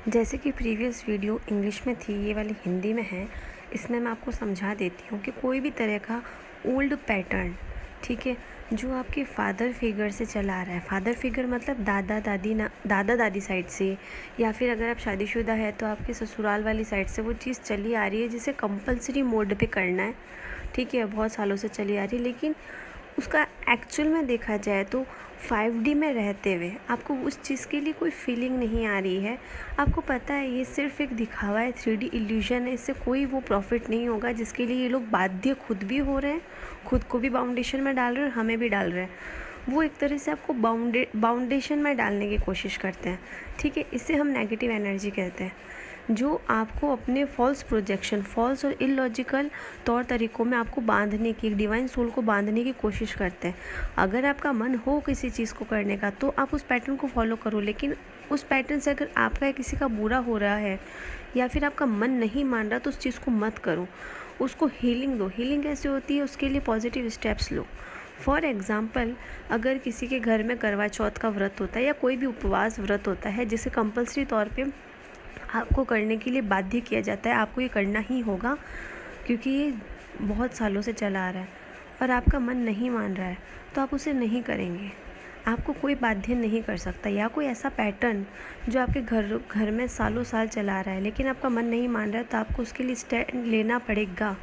जैसे कि previous video English में थी, ये वाली हिंदी में है। इसमें मैं आपको समझा देती हूँ कि कोई भी तरह का ओल्ड पैटर्न, ठीक है, जो आपके फादर फिगर से चला आ रहा है। फादर फिगर मतलब दादा दादी साइड से, या फिर अगर आप शादीशुदा है तो आपके ससुराल वाली साइड से वो चीज़ चली आ रही है जिसे कंपलसरी मोड पे करना है, ठीक है, बहुत सालों से चली आ रही है। लेकिन उसका एक्चुअल में देखा जाए तो 5D में रहते हुए आपको उस चीज़ के लिए कोई फीलिंग नहीं आ रही है। आपको पता है ये सिर्फ एक दिखावा है, 3D इल्यूजन है, इससे कोई वो प्रॉफिट नहीं होगा जिसके लिए ये लोग बाध्य खुद भी हो रहे हैं, खुद को भी बाउंडेशन में डाल रहे हैं और हमें भी डाल रहे हैं। वो एक तरह से आपको बाउंडेशन में डालने की कोशिश करते हैं, ठीक है। इसे हम नेगेटिव एनर्जी कहते हैं, जो आपको अपने फॉल्स प्रोजेक्शन, फॉल्स और इलॉजिकल तौर तरीक़ों में आपको बांधने की, एक डिवाइन सोल को बांधने की कोशिश करते हैं। अगर आपका मन हो किसी चीज़ को करने का तो आप उस पैटर्न को फॉलो करो, लेकिन उस पैटर्न से अगर आपका या किसी का बुरा हो रहा है या फिर आपका मन नहीं मान रहा तो उस चीज़ को मत करो, उसको हीलिंग दो। हीलिंग कैसे होती है, उसके लिए positive steps low. For example, अगर किसी के घर में करवा चौथ का व्रत होता है या कोई भी उपवास व्रत होता है जिसे कंपल्सरी तौर पे आपको करने के लिए बाध्य किया जाता है, आपको ये करना ही होगा क्योंकि ये बहुत सालों से चला आ रहा है और आपका मन नहीं मान रहा है तो आप उसे नहीं करेंगे। आपको कोई बाध्य नहीं कर सकता। या कोई ऐसा पैटर्न जो आपके घर में सालों साल चला आ रहा है लेकिन आपका मन नहीं मान रहा है तो आपको उसके लिए स्टैंड लेना पड़ेगा।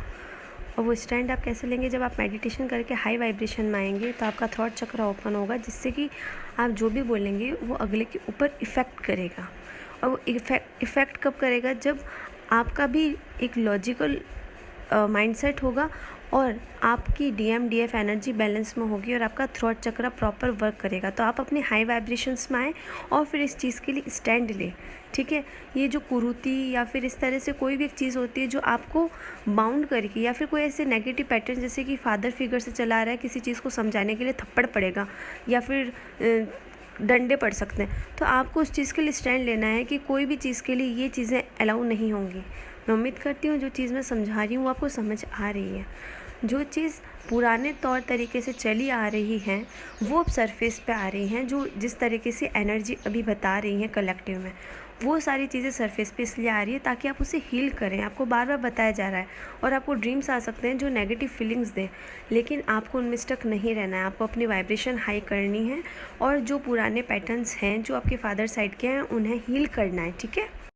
और वो स्टैंड आप कैसे लेंगे, जब आप मेडिटेशन करके हाई वाइब्रेशन में आएंगे तो आपका थॉट चक्र ओपन होगा, जिससे कि आप जो भी बोलेंगे वो अगले के ऊपर इफ़ेक्ट करेगा। और वो इफ़ेक्ट कब करेगा, जब आपका भी एक लॉजिकल माइंडसेट होगा और आपकी DMDF एनर्जी बैलेंस में होगी और आपका थ्रोट चक्र प्रॉपर वर्क करेगा। तो आप अपने हाई वाइब्रेशंस में आए और फिर इस चीज़ के लिए स्टैंड ले, ठीक है। ये जो कुरीति या फिर इस तरह से कोई भी एक चीज़ होती है जो आपको बाउंड करेगी, या फिर कोई ऐसे नेगेटिव पैटर्न जैसे कि फादर फिगर से चला आ रहा है, किसी चीज़ को समझाने के लिए थप्पड़ पड़ेगा या फिर डंडे पड़ सकते हैं, तो आपको उस चीज़ के लिए स्टैंड लेना है कि कोई भी चीज़ के लिए ये चीज़ें अलाउ नहीं होंगी। मैं उम्मीद करती हूँ जो चीज़ मैं समझा रही हूँ वो आपको समझ आ रही है। जो चीज़ पुराने तौर तरीके से चली आ रही हैं वो अब सरफेस पे आ रही हैं, जो जिस तरीके से एनर्जी अभी बता रही हैं कलेक्टिव में, वो सारी चीज़ें सरफेस पे इसलिए आ रही है ताकि आप उसे हील करें। आपको बार बार बताया जा रहा है और आपको ड्रीम्स आ सकते हैं जो नेगेटिव फीलिंग्स दें, लेकिन आपको उनमें स्टक नहीं रहना है। आपको अपनी वाइब्रेशन हाई करनी है और जो पुराने पैटर्न्स हैं जो आपके फादर साइड के हैं उन्हें हील करना है, ठीक है।